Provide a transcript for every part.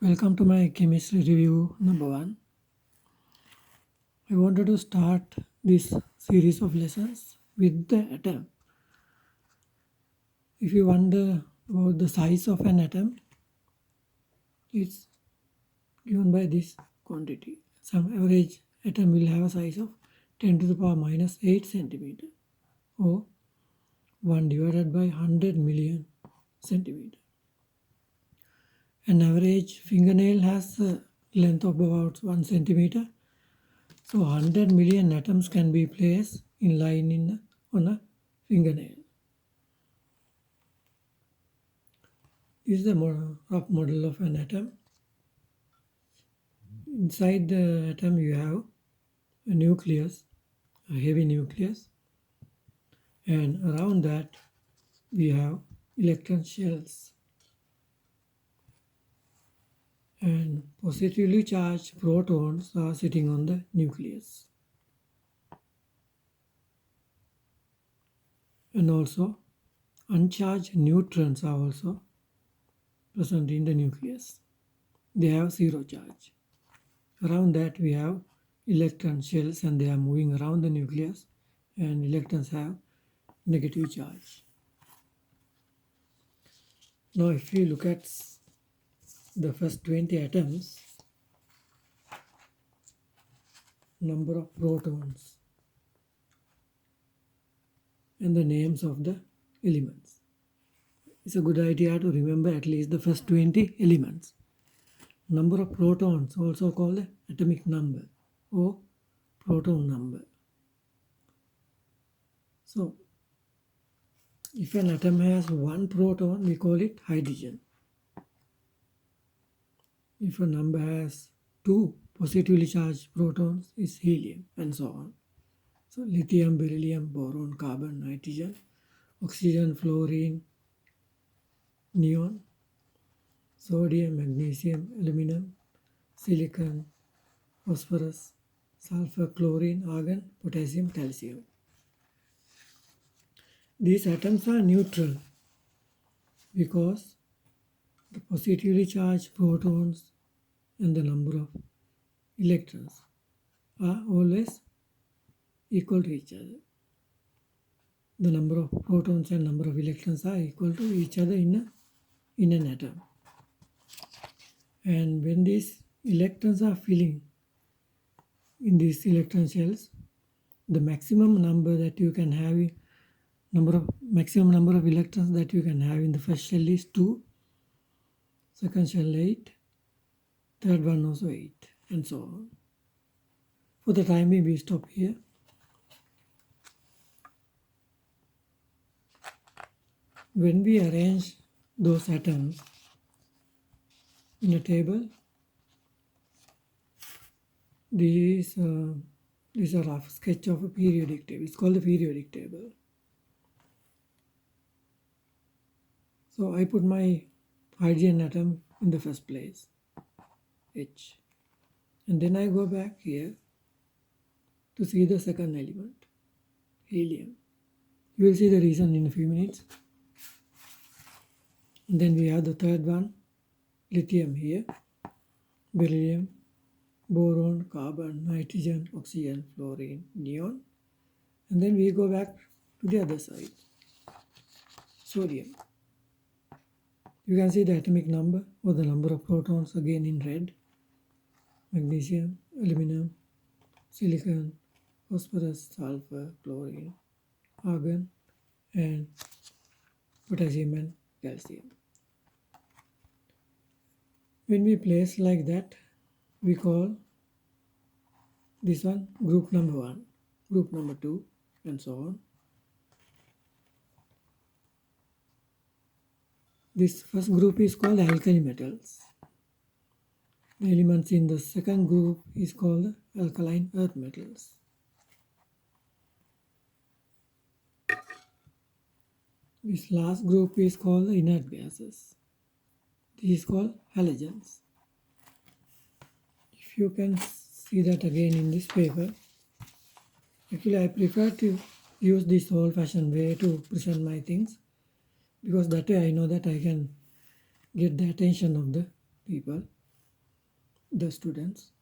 Welcome to my chemistry review number 1. I wanted to start this series of lessons with the atom. If you wonder about the size of an atom, it's given by this quantity. Some average atom will have a size of 10 to the power minus 8 centimeter or 1 divided by 100 million centimeter. An average fingernail has a length of about 1 centimeter. So 100 million atoms can be placed in line on a fingernail. This is the rough model of an atom. Inside the atom you have a nucleus, a heavy nucleus, and around that we have electron shells. And positively charged protons are sitting on the nucleus. And also uncharged neutrons are also present in the nucleus. They have zero charge. Around that we have electron shells and they are moving around the nucleus, and electrons have negative charge. Now if you look at the first 20 atoms, number of protons and the names of the elements. It's a good idea to remember at least the first 20 elements. Number of protons, also called the atomic number or proton number. So if an atom has one proton, we call it hydrogen. If a number has two positively charged protons, it's helium, and so on. So lithium, beryllium, boron, carbon, nitrogen, oxygen, fluorine, neon, sodium, magnesium, aluminum, silicon, phosphorus, sulfur, chlorine, argon, potassium, calcium. These atoms are neutral because the positively charged protons and the number of electrons are always equal to each other. The number of protons and number of electrons are equal to each other in an atom. And when these electrons are filling in these electron shells, the maximum number that you can have, maximum number of electrons that you can have in the first shell is 2, second shell 8, third one also 8, and so on. For the time being, we stop here. When we arrange those atoms in a table, this is a rough sketch of a periodic table. It's called the periodic table. So I put my hydrogen atom in the first place, H. And then I go back here to see the second element, helium. You will see the reason in a few minutes. And then we have the third one, lithium here, beryllium, boron, carbon, nitrogen, oxygen, fluorine, neon. And then we go back to the other side, sodium. You can see the atomic number or the number of protons again in red, magnesium, aluminum, silicon, phosphorus, sulfur, chlorine, argon, and potassium and calcium. When we place like that, we call this one group number 1, group number 2, and so on. This first group is called alkali metals. The elements in the second group is called alkaline earth metals. This last group is called the inert gases. This is called halogens. If you can see that again in this paper, actually I prefer to use this old-fashioned way to present my things, because that way I know that I can get the attention of the people. the students.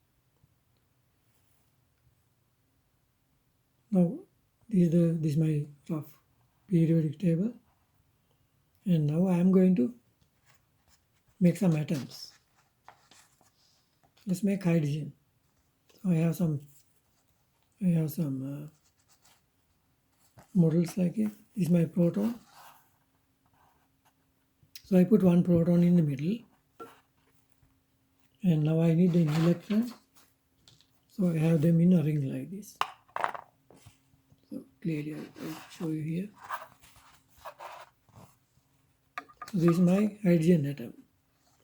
Now this is my rough periodic table, and now I am going to make some atoms. Let's make hydrogen. So I have some models like it. This is my proton. So I put one proton in the middle, and now I need an electron. So I have them in a ring like this. So clearly I'll show you here. So this is my hydrogen atom.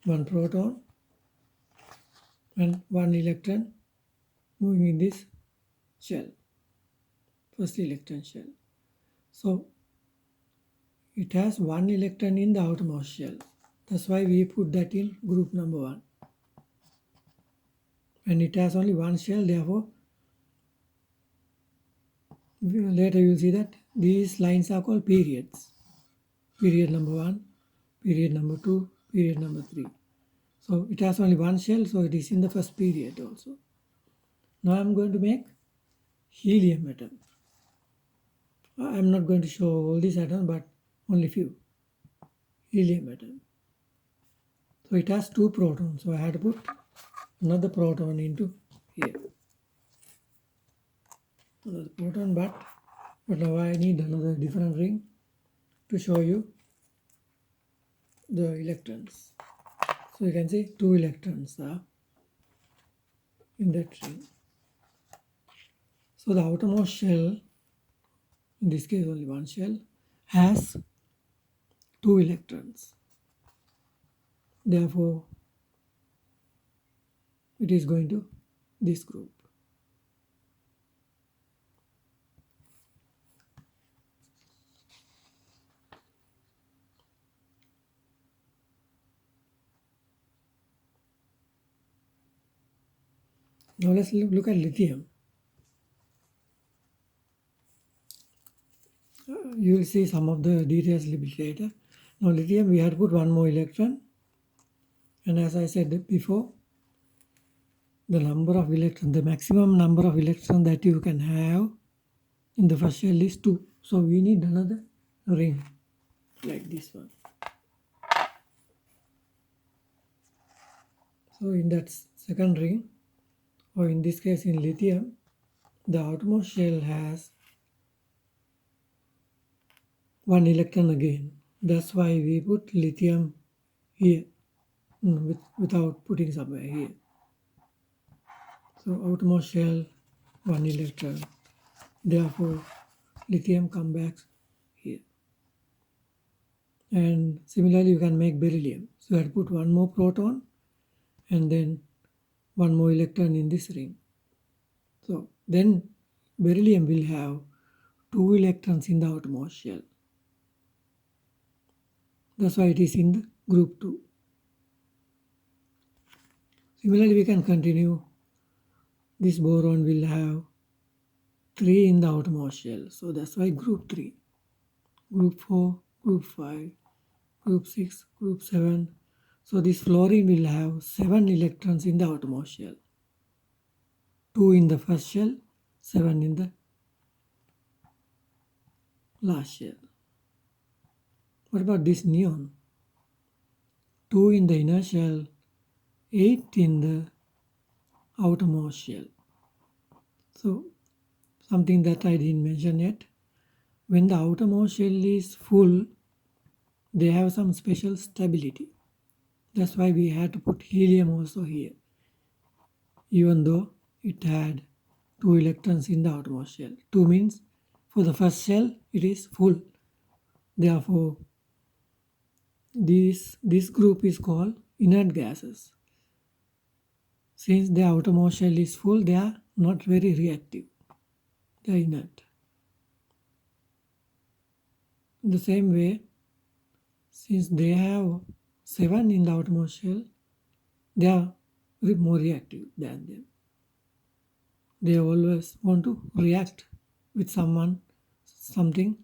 One proton and one electron moving in this shell, first electron shell. So it has one electron in the outermost shell. That's why we put that in group number 1. And it has only one shell, therefore later you will see that these lines are called periods. Period number 1, period number 2, period number 3. So it has only one shell, so it is in the first period also. Now I am going to make helium atom. I am not going to show all these atoms, but only few. Helium atom. So it has 2 protons, so I had to put another proton into here. Another proton, but now I need another different ring to show you the electrons. So you can see 2 electrons are in that ring. So the outermost shell, in this case only one shell, has 2 electrons. Therefore, it is going to this group. Now let's look at lithium. You will see some of the details a little bit later. Now lithium, we had to put one more electron, and as I said before, the number of electrons, the maximum number of electrons that you can have in the first shell is 2. So we need another ring like this one. So in that second ring, or in this case in lithium, the outermost shell has 1 electron again. That's why we put lithium here without putting somewhere here. So outermost shell, 1 electron. Therefore, lithium comes back here. And similarly, you can make beryllium. So I have to put one more proton and then one more electron in this ring. So then beryllium will have 2 electrons in the outermost shell. That's why it is in the group 2. Similarly, we can continue. This boron will have 3 in the outermost shell. So that's why group 3. Group 4, group 5, group 6, group 7. So this fluorine will have 7 electrons in the outermost shell. 2 in the first shell, 7 in the last shell. What about this neon? 2 in the inner shell, 8 in the outermost shell. So something that I didn't mention yet. When the outermost shell is full, they have some special stability. That's why we had to put helium also here, even though it had 2 electrons in the outermost shell. 2 means for the first shell it is full. Therefore, this group is called inert gases. Since the outermost shell is full, they are not very reactive. They are inert. In the same way, since they have 7 in the outermost shell, they are more reactive than them. They always want to react with something,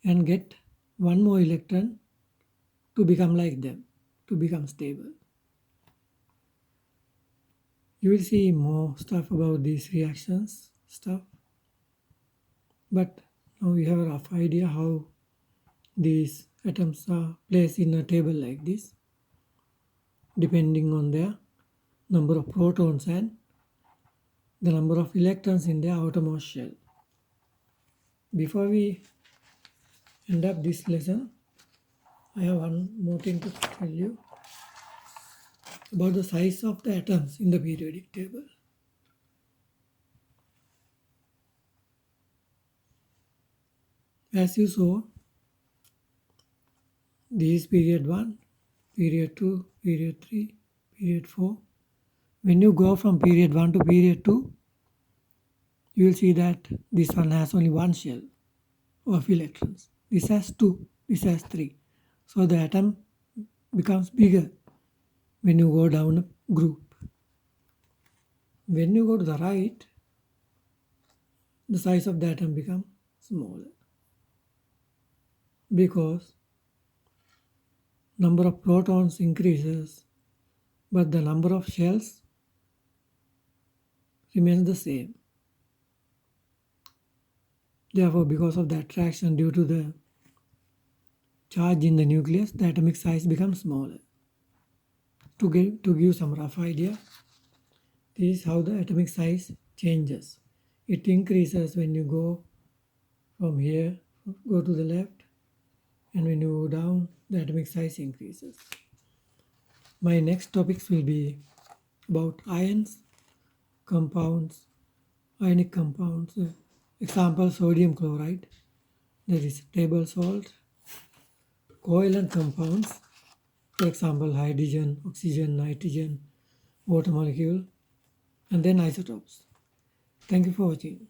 and get one more electron to become like them, to become stable. You will see more stuff about these reactions stuff, but now you have a rough idea how these atoms are placed in a table like this, depending on their number of protons and the number of electrons in their outermost shell. Before we end up this lesson, I have one more thing to tell you about the size of the atoms in the periodic table. As you saw, this is period 1, period 2, period 3, period 4. When you go from period 1 to period 2, you will see that this one has only one shell of electrons. This has 2, this has 3. So the atom becomes bigger when you go down a group. When you go to the right, the size of the atom becomes smaller because number of protons increases but the number of shells remains the same. Therefore, because of the attraction due to the charge in the nucleus, the atomic size becomes smaller. To give some rough idea, this is how the atomic size changes. It increases when you go from here, go to the left, and when you go down, the atomic size increases. My next topics will be about ions, compounds, ionic compounds. Example, sodium chloride, that is table salt, covalent compounds, for example, hydrogen, oxygen, nitrogen, water molecule, and then isotopes. Thank you for watching.